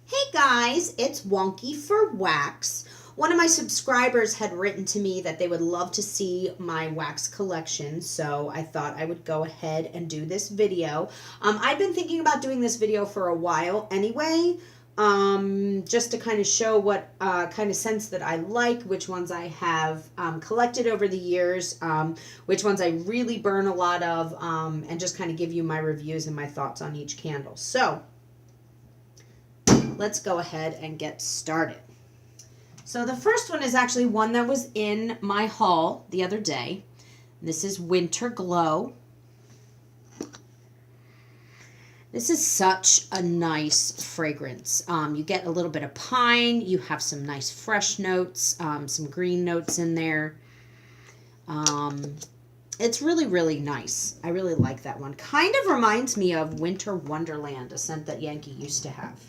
Hey guys, it's Wonky for Wax. One of my subscribers had written to me that they would love to see my wax collection, so I thought I would go ahead and do this video. I've been thinking about doing this video for a while anyway, just to kind of show what kind of scents that I like, which ones I have collected over the years, which ones I really burn a lot of, and just kind of give you my reviews and my thoughts on each candle. So let's go ahead and get started. So the first one is actually one that was in my haul the other day. This is Winter Glow. This is such a nice fragrance. You get a little bit of pine. You have some nice fresh notes, some green notes in there. It's really, really nice. I really like that one. Kind of reminds me of Winter Wonderland, a scent that Yankee used to have.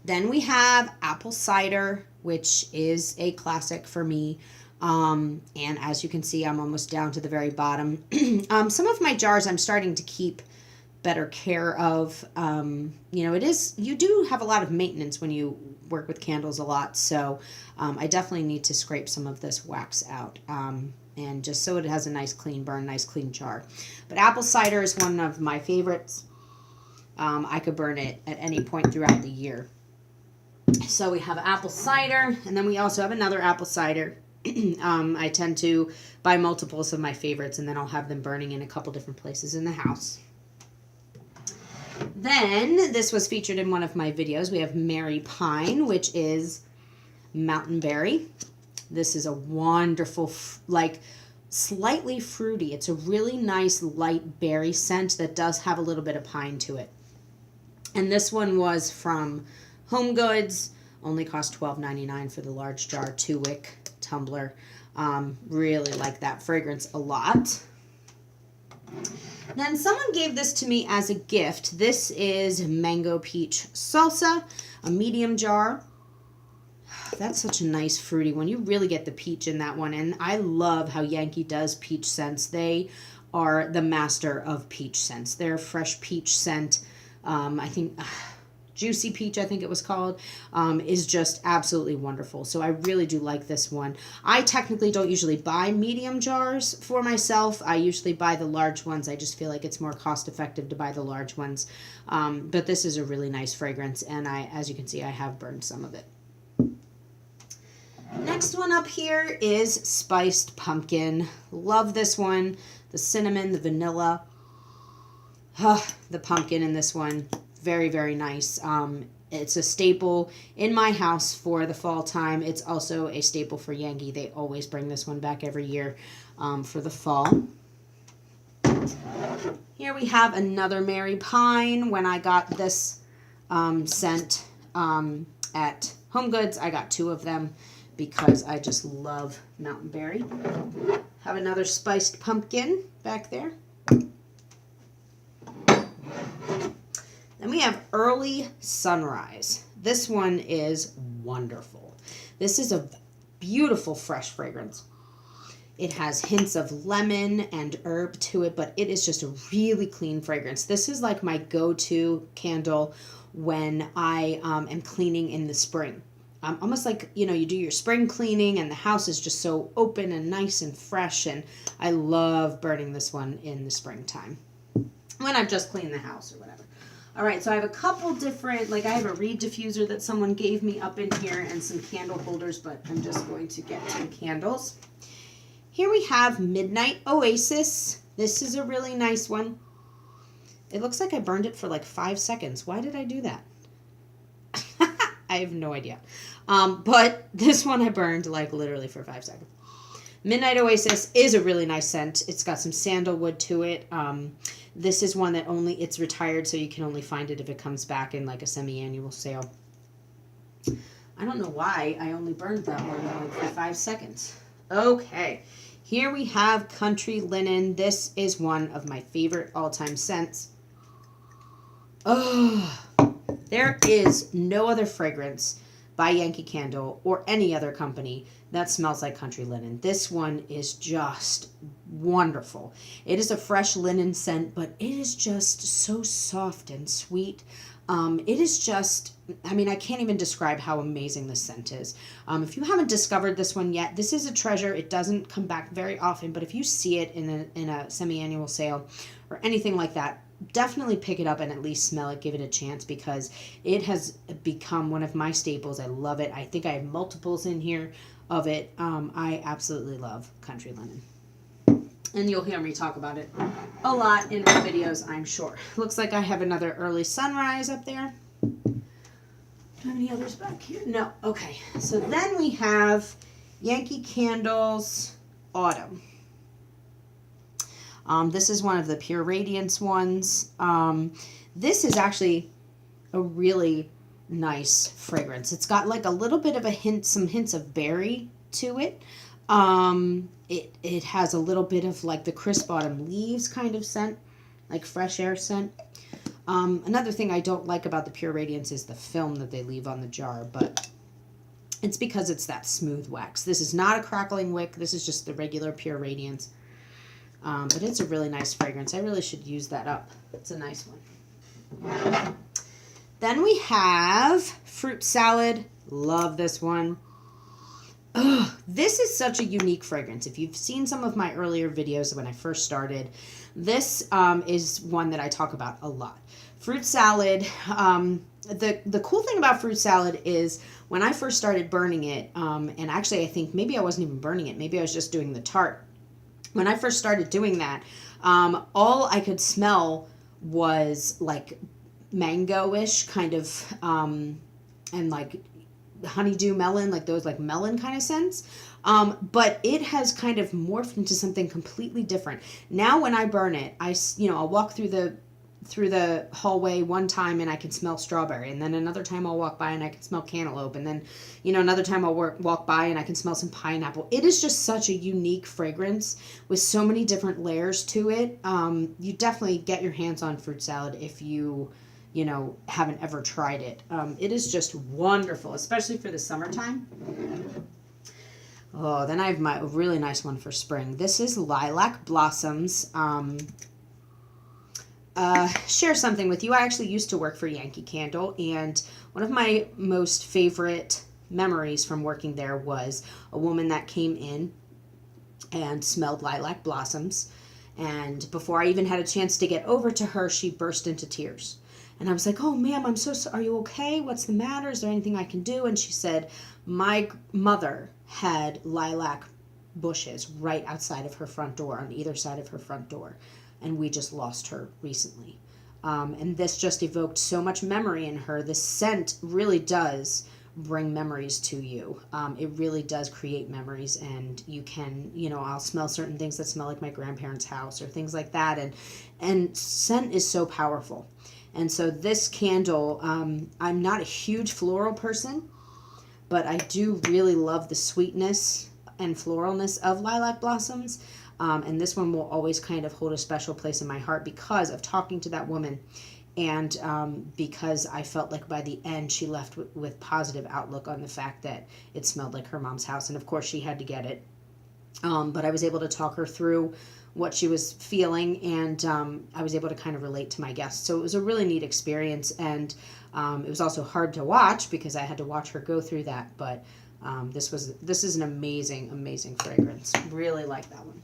Then we have Apple Cider, which is a classic for me. And as you can see, I'm almost down to the very bottom. Some of my jars I'm starting to keep better care of. You do have a lot of maintenance when you work with candles a lot. So I definitely need to scrape some of this wax out. And just so it has a nice clean burn, nice clean jar. But Apple Cider is one of my favorites. I could burn it at any point throughout the year. So we have Apple Cider, and then we also have another Apple Cider. I tend to buy multiples of my favorites, and then I'll have them burning in a couple different places in the house. Then, this was featured in one of my videos. We have Mary Pine, which is Mountain Berry. This is a wonderful, slightly fruity. It's a really nice light berry scent that does have a little bit of pine to it. And this one was from Home Goods, only cost $12.99 for the large jar, 2-wick tumbler. Really like that fragrance a lot. Then someone gave this to me as a gift. This is Mango Peach Salsa, a medium jar. That's such a nice fruity one. You really get the peach in that one. And I love how Yankee does peach scents. They are the master of peach scents. Their fresh peach scent, I think... Juicy Peach, I think it was called, is just absolutely wonderful. So I really do like this one. I technically don't usually buy medium jars for myself. I usually buy the large ones. I just feel like it's more cost effective to buy the large ones. But this is a really nice fragrance, and as you can see, I have burned some of it. Next one up here is Spiced Pumpkin. Love this one. The cinnamon, the vanilla, the pumpkin in this one. Very, very nice. It's a staple in my house for the fall time. It's also a staple for Yankee. They always bring this one back every year for the fall. Here we have another Mary Pine. When I got this scent at Home Goods, I got 2 of them because I just love Mountain Berry. Have another Spiced Pumpkin back there. Then we have Early Sunrise. This one is wonderful. This is a beautiful fresh fragrance. It has hints of lemon and herb to it, but it is just a really clean fragrance. This is like my go-to candle when I am cleaning in the spring. Almost like, you do your spring cleaning and the house is just so open and nice and fresh, and I love burning this one in the springtime when I've just cleaned the house or whatever. All right, so I have a couple different, I have a reed diffuser that someone gave me up in here and some candle holders, but I'm just going to get to the candles. Here we have Midnight Oasis. This is a really nice one. It looks like I burned it for 5 seconds. Why did I do that? I have no idea. But this one I burned literally for 5 seconds. Midnight Oasis is a really nice scent. It's got some sandalwood to it. This is one that it's retired, so you can only find it if it comes back in a semi-annual sale. I don't know why I only burned that one for 5 seconds. Okay, here we have Country Linen. This is one of my favorite all-time scents. Oh, there is no other fragrance by Yankee Candle or any other company that smells like country linen. This one is just wonderful. It is a fresh linen scent, but it is just so soft and sweet. It is just, I mean, I can't even describe how amazing this scent is. If you haven't discovered this one yet, this is a treasure. It doesn't come back very often, but if you see it in a semi-annual sale or anything like that, definitely pick it up and at least smell it, give it a chance, because it has become one of my staples. I love it. I think I have multiples in here of it. I absolutely love country linen. And you'll hear me talk about it a lot in my videos, I'm sure. Looks like I have another early sunrise up there. Do I have any others back here? No. Okay. So then we have Yankee Candles Autumn. This is one of the Pure Radiance ones. This is actually a really nice fragrance. It's got like a little bit of a hint, some hints of berry to it. It has a little bit of like the crisp autumn leaves kind of scent, like fresh air scent. Another thing I don't like about the Pure Radiance is the film that they leave on the jar, but it's because it's that smooth wax. This is not a crackling wick. This is just the regular Pure Radiance. But it's a really nice fragrance. I really should use that up. It's a nice one. Then we have Fruit Salad. Love this one. Ugh, this is such a unique fragrance. If you've seen some of my earlier videos when I first started, this is one that I talk about a lot. Fruit Salad, the cool thing about Fruit Salad is when I first started burning it, and actually I think maybe I wasn't even burning it, maybe I was just doing the tart. When I first started doing that, all I could smell was like mango-ish kind of, and like honeydew melon, like those like melon kind of scents. But it has kind of morphed into something completely different. Now when I burn it, I'll walk through the hallway one time and I can smell strawberry, and then another time I'll walk by and I can smell cantaloupe, and then another time I'll walk by and I can smell some pineapple. It is just such a unique fragrance with so many different layers to it. You definitely get your hands on Fruit Salad if you haven't ever tried it. It is just wonderful, especially for the summertime. Oh, then I have a really nice one for spring. This is Lilac Blossoms. Share something with you. I actually used to work for Yankee Candle, and one of my most favorite memories from working there was a woman that came in and smelled lilac blossoms, and before I even had a chance to get over to her, she burst into tears. And I was like, "Oh, ma'am, I'm so sorry. Are you okay? What's the matter? Is there anything I can do?" And she said, "My mother had lilac bushes right outside of her front door, on either side of her front door, and we just lost her recently." And this just evoked so much memory in her. This scent really does bring memories to you. It really does create memories, and you can, I'll smell certain things that smell like my grandparents' house or things like that. And scent is so powerful. And so this candle, I'm not a huge floral person, but I do really love the sweetness and floralness of lilac blossoms. And this one will always kind of hold a special place in my heart because of talking to that woman, and because I felt like by the end she left with positive outlook on the fact that it smelled like her mom's house. And of course she had to get it. But I was able to talk her through what she was feeling, and I was able to kind of relate to my guests. So it was a really neat experience, and it was also hard to watch because I had to watch her go through that. But this is an amazing, amazing fragrance. Really like that one.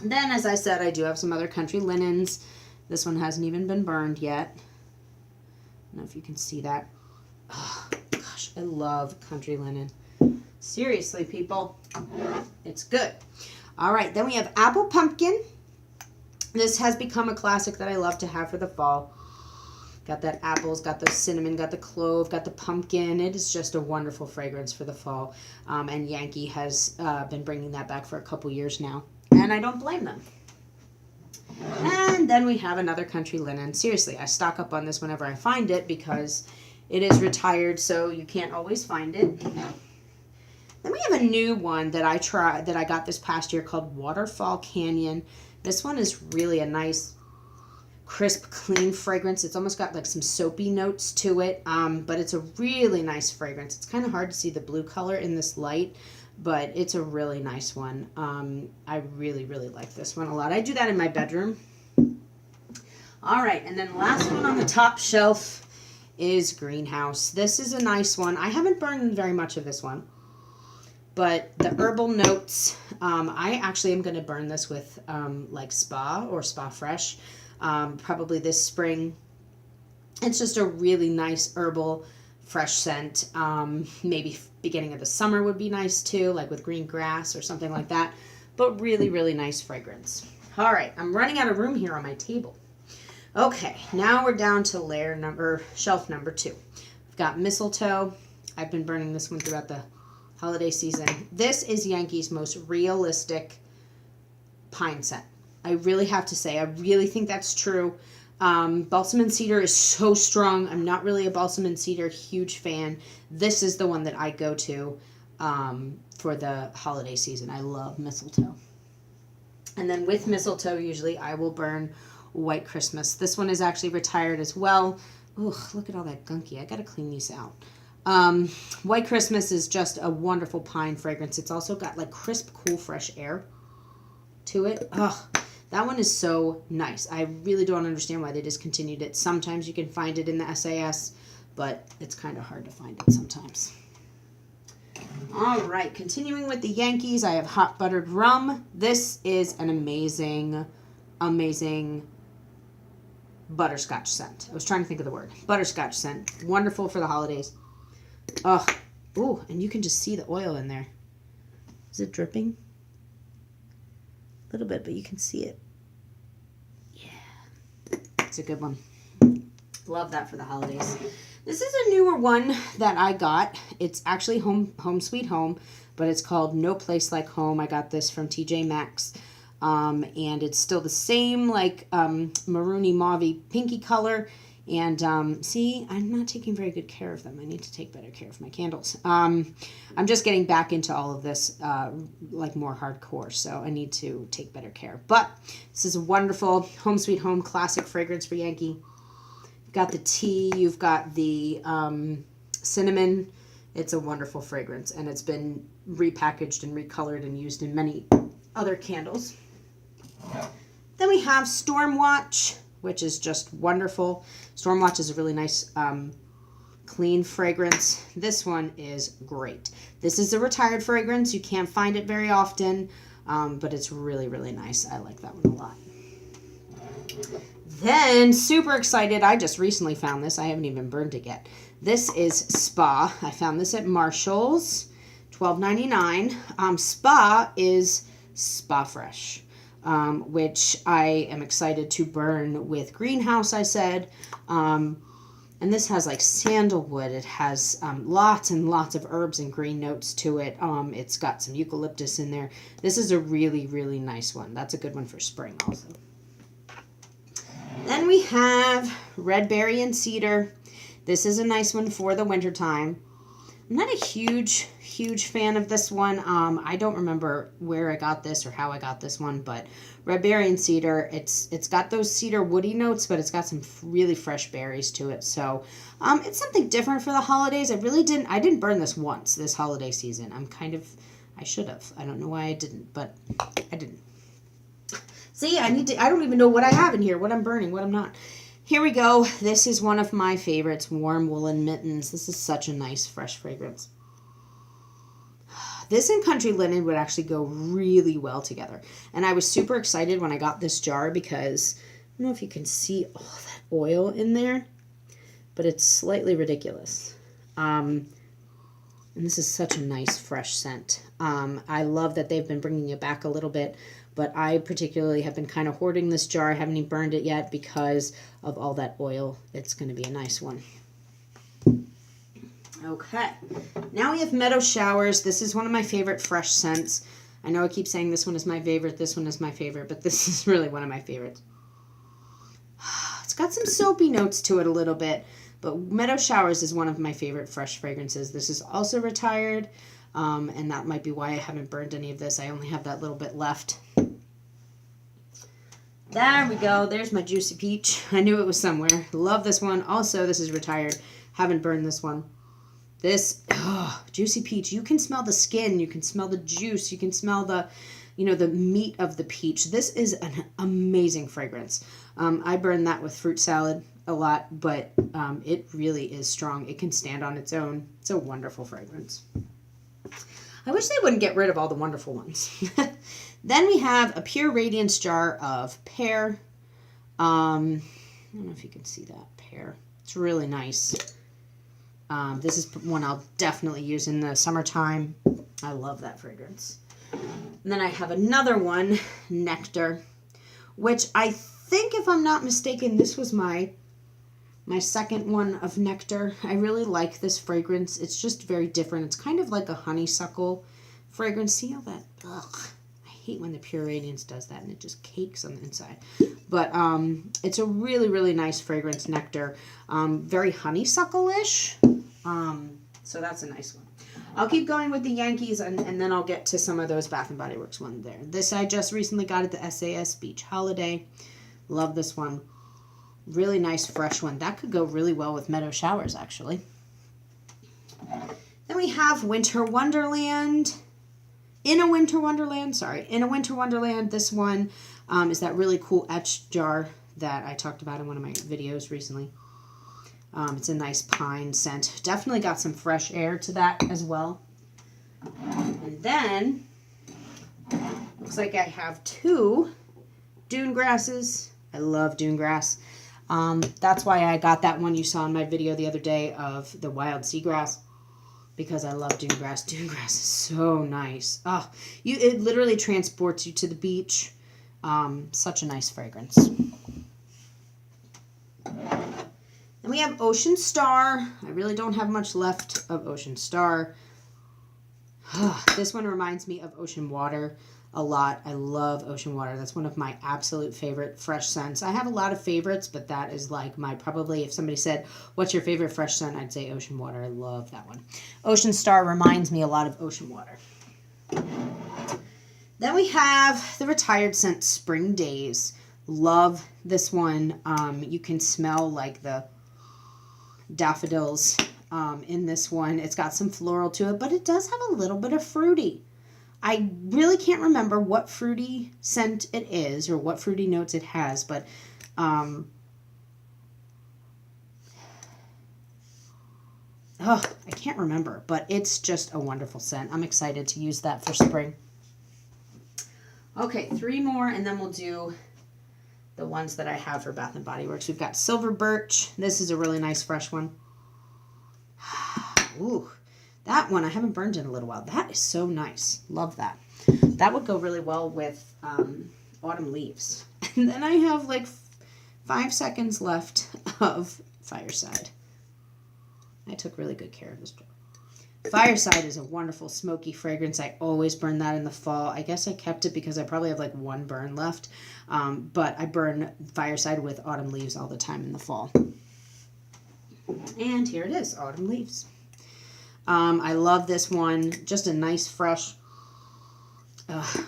Then, as I said, I do have some other country linens. This one hasn't even been burned yet. I don't know if you can see that. Oh, gosh, I love country linen. Seriously, people, it's good. All right, then we have Apple Pumpkin. This has become a classic that I love to have for the fall. Got that apples, got the cinnamon, got the clove, got the pumpkin. It is just a wonderful fragrance for the fall. And Yankee has been bringing that back for a couple years now. And I don't blame them. And then we have another country linen. Seriously, I stock up on this whenever I find it because it is retired, so you can't always find it. Then we have a new one that I got this past year called Waterfall Canyon. This one is really a nice crisp, clean fragrance. It's almost got like some soapy notes to it, but it's a really nice fragrance. It's kind of hard to see the blue color in this light, but it's a really nice one. I really, really like this one a lot. I do that in my bedroom. All right, and then the last one on the top shelf is Greenhouse. This is a nice one. I haven't burned very much of this one, but the herbal notes, I actually am going to burn this with like Spa or Spa Fresh, probably this spring. It's just a really nice herbal, fresh scent. Maybe beginning of the summer would be nice too, like with green grass or something like that. But really, really nice fragrance. All right, I'm running out of room here on my table. Okay, now we're down to shelf number 2. We've got Mistletoe. I've been burning this one throughout the holiday season. This is Yankee's most realistic pine scent. I really have to say, I really think that's true. Balsam and Cedar is so strong. I'm not really a Balsam and Cedar huge fan. This is the one that I go to for the holiday season. I love Mistletoe. And then with Mistletoe, usually I will burn White Christmas. This one is actually retired as well. Ugh, look at all that gunky. I gotta clean these out. White Christmas is just a wonderful pine fragrance. It's also got like crisp, cool, fresh air to it. Ugh, that one is so nice. I really don't understand why they discontinued it. Sometimes you can find it in the SAS, but it's kind of hard to find it sometimes. All right, continuing with the Yankees, I have Hot Buttered Rum. This is an amazing, amazing butterscotch scent. I was trying to think of the word. Butterscotch scent. Wonderful for the holidays. Oh, ooh, and you can just see the oil in there. Is it dripping? A little bit, but you can see it. Yeah. It's a good one. Love that for the holidays. This is a newer one that I got. It's actually Home Sweet Home, but it's called No Place Like Home. I got this from TJ Maxx. And it's still the same, like, maroony, mauvey, pinky color. And, see, I'm not taking very good care of them. I need to take better care of my candles. I'm just getting back into all of this, like, more hardcore, so I need to take better care. But this is a wonderful Home Sweet Home classic fragrance for Yankee. You've got the tea. You've got the cinnamon. It's a wonderful fragrance, and it's been repackaged and recolored and used in many other candles. Then we have Stormwatch, which is just wonderful. Stormwatch is a really nice, clean fragrance. This one is great. This is a retired fragrance. You can't find it very often, but it's really, really nice. I like that one a lot. Then, super excited, I just recently found this. I haven't even burned it yet. This is Spa. I found this at Marshall's, $12.99. Spa is Spa Fresh. Which I am excited to burn with Greenhouse, I said. And this has like sandalwood. It has lots and lots of herbs and green notes to it. It's got some eucalyptus in there. This is a really, really nice one. That's a good one for spring also. Then we have Red Berry and Cedar. This is a nice one for the wintertime. I'm not a huge fan of this one. I don't remember where I got this or how I got this one, but Red Berry and Cedar, it's got those cedar woody notes, but it's got some really fresh berries to it. So it's something different for the holidays. I didn't burn this once this holiday season. I should have. I don't know why I didn't, but I didn't. See, I don't even know what I have in here, what I'm burning, what I'm not. Here we go. This is one of my favorites, Warm Woolen Mittens. This is such a nice, fresh fragrance. This and Country Linen would actually go really well together. And I was super excited when I got this jar because, I don't know if you can see all that oil in there, but it's slightly ridiculous. And this is such a nice, fresh scent. I love that they've been bringing it back a little bit, but I particularly have been kind of hoarding this jar. I haven't even burned it yet because of all that oil. It's going to be a nice one. Okay, now we have Meadow Showers. This is one of my favorite fresh scents. I know I keep saying this one is my favorite, this one is my favorite, but this is really one of my favorites. It's got some soapy notes to it a little bit, but Meadow Showers is one of my favorite fresh fragrances. This is also retired, and that might be why I haven't burned any of this. I only have that little bit left. There we go. There's my Juicy Peach. I knew it was somewhere. Love this one. Also, this is retired. Haven't burned this one. This, Juicy Peach. You can smell the skin. You can smell the juice. You can smell the, the meat of the peach. This is an amazing fragrance. I burn that with fruit salad a lot, but it really is strong. It can stand on its own. It's a wonderful fragrance. I wish they wouldn't get rid of all the wonderful ones. Then we have a Pure Radiance jar of pear. I don't know if you can see that pear. It's really nice. This is one I'll definitely use in the summertime. I love that fragrance. And then I have another one, Nectar, which I think, if I'm not mistaken, this was my second one of Nectar. I really like this fragrance. It's just very different. It's kind of like a honeysuckle fragrance. See how that, I hate when the Pure Radiance does that and it just cakes on the inside. But it's a really, really nice fragrance, Nectar. Very honeysuckle-ish. So that's a nice one. I'll keep going with the Yankees and then I'll get to some of those Bath & Body Works ones there. This I just recently got at the SAS Beach Holiday. Love this one. Really nice, fresh one. That could go really well with Meadow Showers, actually. Then we have Winter Wonderland. In a Winter Wonderland. This one is that really cool etched jar that I talked about in one of my videos recently. It's a nice pine scent. Definitely got some fresh air to that as well. And then, looks like I have 2 dune grasses. I love dune grass. That's why I got that one you saw in my video the other day of the wild seagrass, because I love dune grass. Dune grass is so nice. Oh, it literally transports you to the beach. Such a nice fragrance. Then we have Ocean Star. I really don't have much left of Ocean Star. This one reminds me of Ocean Water a lot. I love Ocean Water. That's one of my absolute favorite fresh scents. I have a lot of favorites, but that is like my, probably if somebody said, what's your favorite fresh scent? I'd say Ocean Water. I love that one. Ocean Star reminds me a lot of Ocean Water. Then we have the retired scent Spring Days. Love this one. You can smell like the daffodils in this one. It's got some floral to it, but it does have a little bit of fruity. I really can't remember what fruity scent it is or what fruity notes it has, but I can't remember, but it's just a wonderful scent. I'm excited to use that for spring. Okay, 3 more, and then we'll do the ones that I have for Bath & Body Works. We've got Silver Birch. This is a really nice fresh one. Ooh, that one I haven't burned in a little while. That is so nice. Love that. That would go really well with Autumn Leaves. And then I have like 5 seconds left of Fireside. I took really good care of this jar. Fireside is a wonderful smoky fragrance. I always burn that in the fall. I guess I kept it because I probably have like 1 burn left. But I burn Fireside with Autumn Leaves all the time in the fall. And here it is, Autumn Leaves. I love this one. Just a nice, fresh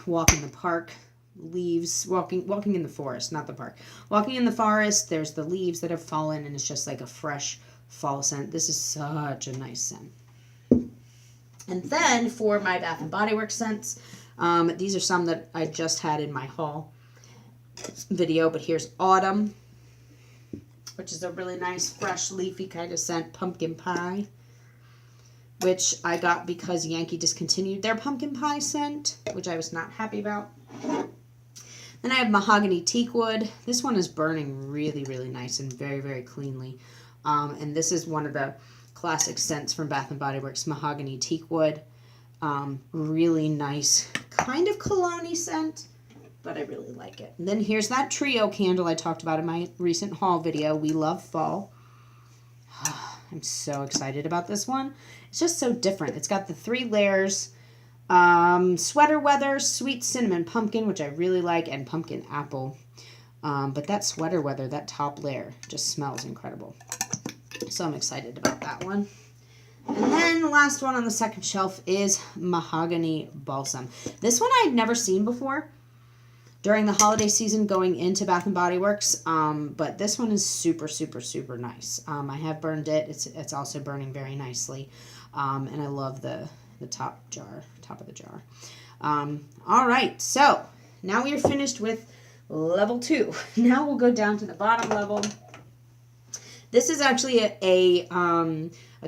walk in the park. Leaves, walking in the forest, not the park. Walking in the forest, there's the leaves that have fallen, and it's just like a fresh fall scent. This is such a nice scent. And then for my Bath & Body Works scents, these are some that I just had in my haul video, but here's Autumn, which is a really nice, fresh, leafy kind of scent. Pumpkin Pie, which I got because Yankee discontinued their pumpkin pie scent, which I was not happy about. Then I have Mahogany Teakwood. This one is burning really, really nice and very, very cleanly. And this is one of the classic scents from Bath & Body Works, Mahogany Teakwood. Really nice, kind of cologne-y scent, but I really like it. And then here's that trio candle I talked about in my recent haul video, We Love Fall. I'm so excited about this one. It's just so different. It's got the 3 layers, Sweater Weather, Sweet Cinnamon Pumpkin, which I really like, and Pumpkin Apple. But that Sweater Weather, that top layer, just smells incredible. So I'm excited about that one. And then the last one on the second shelf is Mahogany Balsam. This one I'd never seen before. during the holiday season going into Bath and Body Works. But this one is super, super, super nice. I have burned it. It's also burning very nicely. And I love the top of the jar. All right, so now we are finished with level 2. Now we'll go down to the bottom level. This is actually a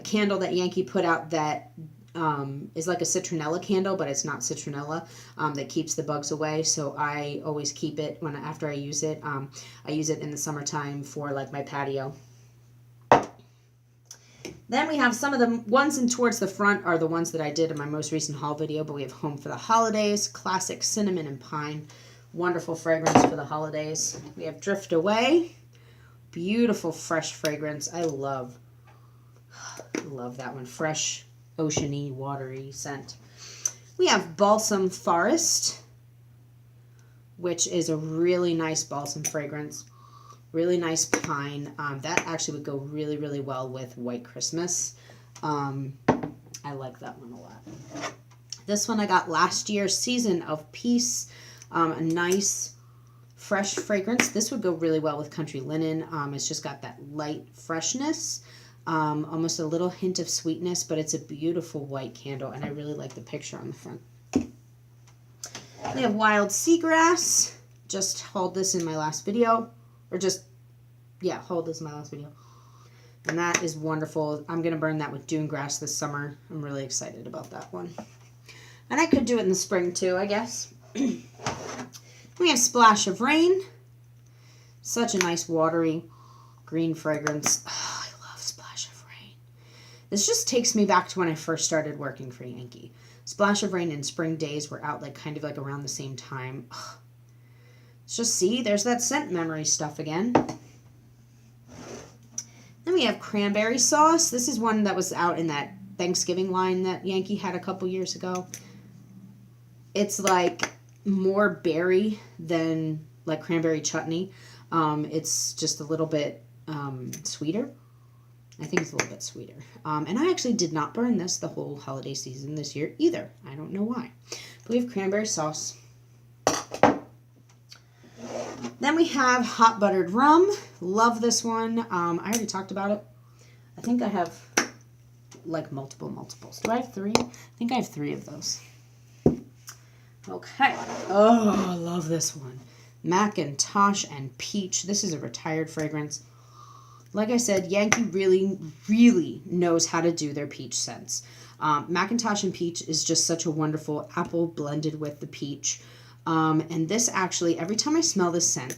candle that Yankee put out that is like a citronella candle, but it's not citronella, that keeps the bugs away. So I always keep it after I use it. I use it in the summertime for like my patio. Then we have some of the ones in towards the front are the ones that I did in my most recent haul video, but we have Home for the Holidays, classic cinnamon and pine, wonderful fragrance for the holidays. We have Drift Away, beautiful fresh fragrance. I love that one, fresh, oceany, watery scent. We have Balsam Forest, which is a really nice balsam fragrance. Really nice pine. That actually would go really, really well with White Christmas. I like that one a lot. This one I got last year, Season of Peace. A nice, fresh fragrance. This would go really well with Country Linen. It's just got that light freshness. Almost a little hint of sweetness, but it's a beautiful white candle, and I really like the picture on the front. We have Wild Seagrass. Just hauled this in my last video. Hauled this in my last video. And that is wonderful. I'm going to burn that with Dune Grass this summer. I'm really excited about that one. And I could do it in the spring too, I guess. We have Splash of Rain. Such a nice watery green fragrance. Oh, I love Splash of Rain. This just takes me back to when I first started working for Yankee. Splash of Rain and Spring Days were out kind of around the same time. Ugh. Just see, there's that scent memory stuff again. Then we have Cranberry Sauce. This is one that was out in that Thanksgiving line that Yankee had a couple years ago. It's like more berry than like cranberry chutney. It's just a little bit sweeter. I think it's a little bit sweeter. And I actually did not burn this the whole holiday season this year either. I don't know why. But we have Cranberry Sauce. Then we have Hot Buttered Rum. Love this one. I already talked about it. I think I have multiples. Do I have 3? I think I have 3 of those. Okay. Oh, I love this one. Macintosh and Peach. This is a retired fragrance. Like I said, Yankee really, really knows how to do their peach scents. Macintosh and Peach is just such a wonderful apple blended with the peach. And this actually, every time I smell this scent,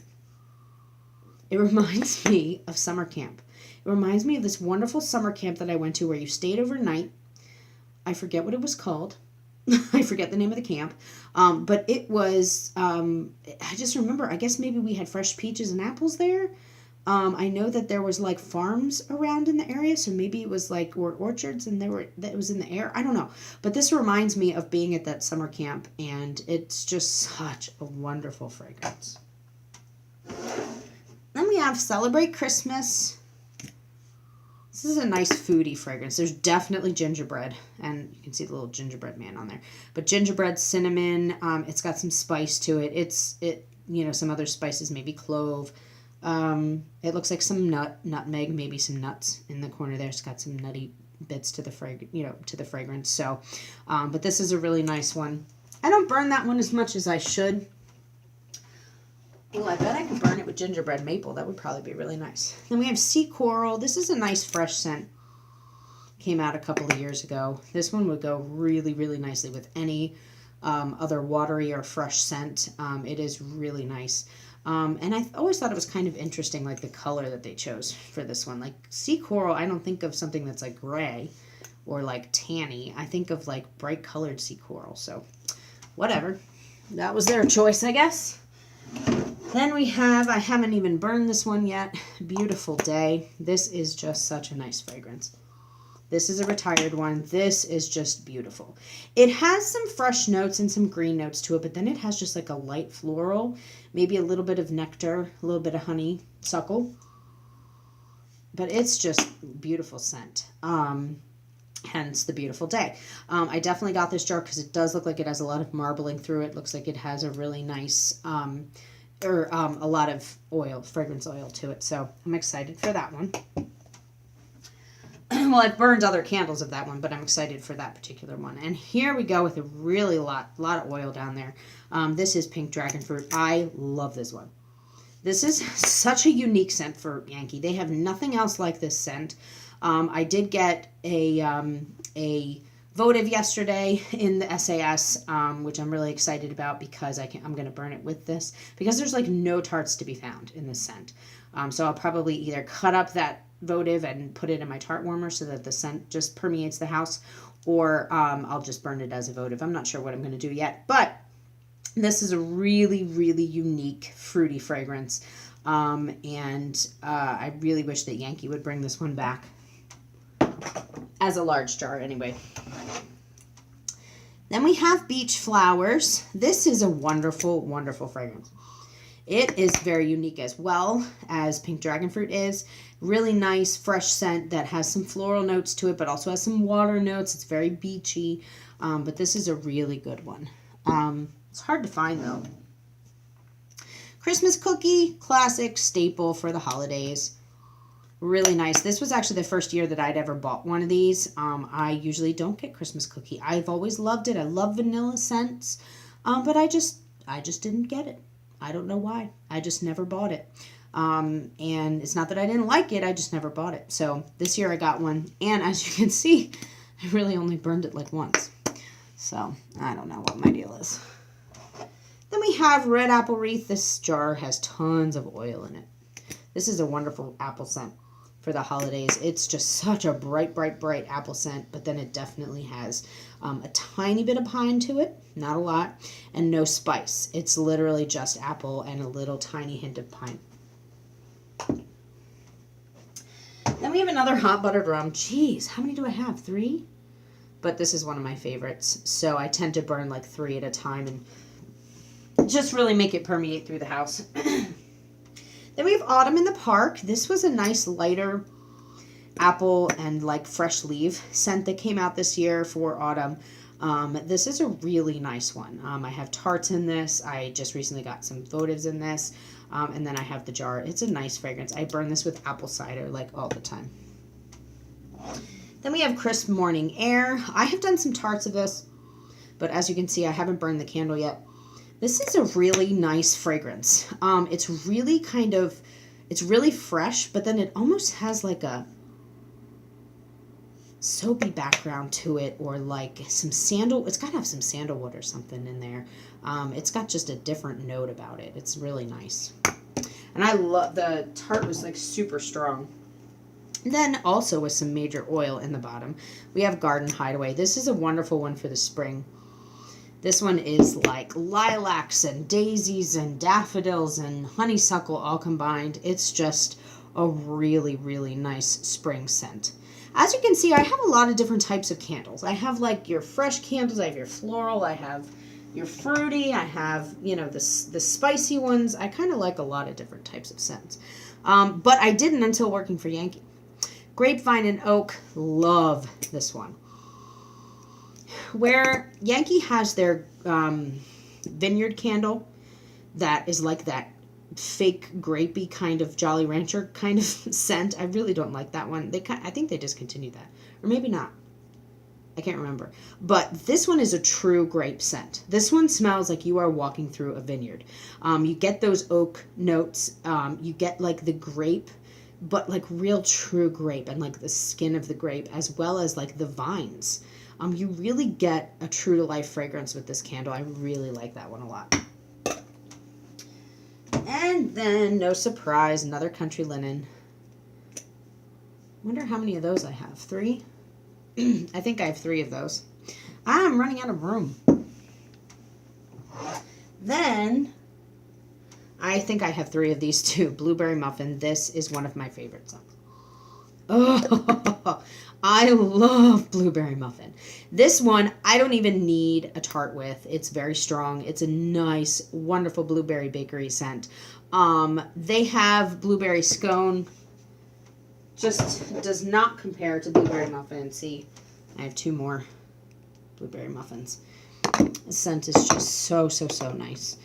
it reminds me of summer camp. It reminds me of this wonderful summer camp that I went to where you stayed overnight. I forget what it was called. I forget the name of the camp. But it was, I just remember, I guess maybe we had fresh peaches and apples there. I know that there was farms around in the area, so maybe it was or orchards and that was in the air. I don't know. But this reminds me of being at that summer camp, and it's just such a wonderful fragrance. Then we have Celebrate Christmas. This is a nice foodie fragrance. There's definitely gingerbread, and you can see the little gingerbread man on there. But gingerbread, cinnamon, it's got some spice to it. Some other spices, maybe clove. It looks like some nutmeg, maybe some nuts in the corner there. It's got some nutty bits to the fragrance. So, but this is a really nice one. I don't burn that one as much as I should. Oh, I bet I could burn it with gingerbread maple. That would probably be really nice. Then we have Sea Coral. This is a nice fresh scent. Came out a couple of years ago. This one would go really, really nicely with any other watery or fresh scent. It is really nice. And I always thought it was kind of interesting, the color that they chose for this one. Sea Coral, I don't think of something that's gray or tanny. I think of bright colored sea coral. So whatever. That was their choice, I guess. Then we have, I haven't even burned this one yet, Beautiful Day. This is just such a nice fragrance. This is a retired one. This is just beautiful. It has some fresh notes and some green notes to it, but then it has just a light floral, maybe a little bit of nectar, a little bit of honeysuckle. But it's just beautiful scent. hence the beautiful day. I definitely got this jar because it does look like it has a lot of marbling through it. Looks like it has a really nice, a lot of oil, fragrance oil to it. So I'm excited for that one. Well, I've burned other candles of that one, but I'm excited for that particular one. And here we go with a really lot of oil down there. This is Pink Dragon Fruit. I love this one. This is such a unique scent for Yankee. They have nothing else like this scent. I did get a votive yesterday in the SAS, which I'm really excited about because I'm going to burn it with this because there's like no tarts to be found in this scent. So I'll probably either cut up that votive and put it in my tart warmer so that the scent just permeates the house, or I'll just burn it as a votive. I'm not sure what I'm going to do yet, but this is a really, really unique fruity fragrance, and I really wish that Yankee would bring this one back as a large jar anyway. Then we have Beach Flowers. This is a wonderful, wonderful fragrance. It is very unique as well as Pink Dragon Fruit is. Really nice, fresh scent that has some floral notes to it, but also has some water notes. It's very beachy, but this is a really good one. It's hard to find, though. Christmas Cookie, classic staple for the holidays. Really nice. This was actually the first year that I'd ever bought one of these. I usually don't get Christmas Cookie. I've always loved it. I love vanilla scents, but I just didn't get it. I don't know why. I just never bought it. And it's not that I didn't like it. I just never bought it. So this year I got one. And as you can see, I really only burned it like once. So I don't know what my deal is. Then we have Red Apple Wreath. This jar has tons of oil in it. This is a wonderful apple scent for the holidays. It's just such a bright, bright, bright apple scent, but then it definitely has a tiny bit of pine to it, not a lot, and no spice. It's literally just apple and a little tiny hint of pine. Then we have another hot buttered rum. Jeez, how many do I have? 3? But this is one of my favorites, so I tend to burn like 3 at a time and just really make it permeate through the house. Then we have Autumn in the Park. This was a nice lighter apple and like fresh leaf scent that came out this year for autumn. This is a really nice one. I have tarts in this. I just recently got some votives in this. And then I have the jar. It's a nice fragrance. I burn this with apple cider like all the time. Then we have Crisp Morning Air. I have done some tarts of this, but as you can see, I haven't burned the candle yet. This is a really nice fragrance. It's really it's really fresh, but then it almost has like a soapy background to it, or like some sandal. It's got to have some sandalwood or something in there. It's got just a different note about it. It's really nice. And I love, the tart was like super strong. And then also with some major oil in the bottom, we have Garden Hideaway. This is a wonderful one for the spring. This one is like lilacs and daisies and daffodils and honeysuckle all combined. It's just a really, really nice spring scent. As you can see, I have a lot of different types of candles. I have like your fresh candles, I have your floral, I have your fruity, I have, you know, the spicy ones. I kind of like a lot of different types of scents. But I didn't until working for Yankee. Grapevine and Oak, love this one. Where Yankee has their vineyard candle that is like that fake grapey kind of Jolly Rancher kind of scent. I really don't like that one. I think they discontinued that. Or maybe not. I can't remember. But this one is a true grape scent. This one smells like you are walking through a vineyard. You get those oak notes. You get like the grape, but like real true grape and like the skin of the grape, as well as like the vines. You really get a true to life fragrance with this candle. I really like that one a lot. And then, no surprise, another Country Linen. Wonder how many of those I have. 3? I think I have 3 of those. I'm running out of room. Then, I think I have 3 of these too. Blueberry Muffin. This is one of my favorites. Oh, I love Blueberry Muffin. This one, I don't even need a tart with. It's very strong. It's a nice, wonderful blueberry bakery scent. They have Blueberry Scone. Just does not compare to Blueberry Muffin. See, I have 2 more blueberry muffins. The scent is just so, so, so nice.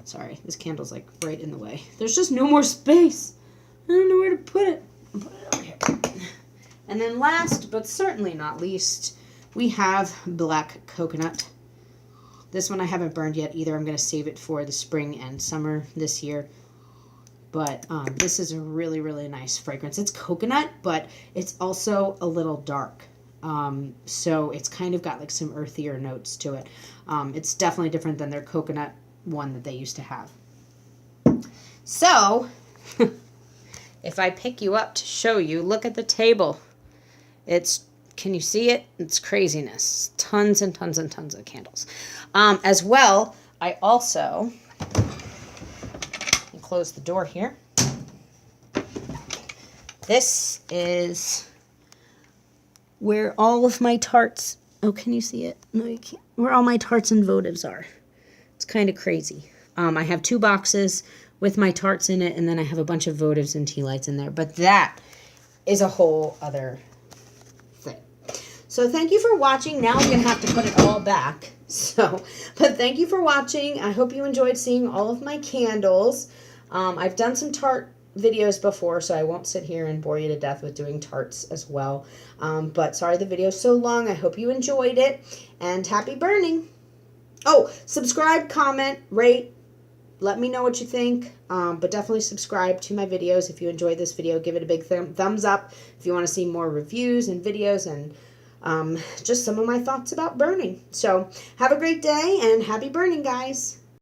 Sorry, this candle's like right in the way. There's just no more space. I don't know where to put it. I'll put it over here. And then last, but certainly not least, we have black coconut. This one I haven't burned yet either. I'm going to save it for the spring and summer this year. But this is a really, really nice fragrance. It's coconut, but it's also a little dark. So it's kind of got like some earthier notes to it. It's definitely different than their coconut one that they used to have. So, if I pick you up to show you, look at the table. Can you see it? It's craziness. Tons and tons and tons of candles. As well, I also, close the door here. This is where all of my tarts, oh, can you see it? No, you can't. Where all my tarts and votives are. It's kind of crazy. I have 2 boxes with my tarts in it, and then I have a bunch of votives and tea lights in there. But that is a whole other thing. So thank you for watching. Now I'm going to have to put it all back. But thank you for watching. I hope you enjoyed seeing all of my candles. I've done some tart videos before, so I won't sit here and bore you to death with doing tarts as well. But sorry the video's so long. I hope you enjoyed it, and happy burning. Oh, subscribe, comment, rate. Let me know what you think, but definitely subscribe to my videos. If you enjoyed this video, give it a big thumbs up. If you want to see more reviews and videos and just some of my thoughts about burning. So have a great day, and happy burning, guys.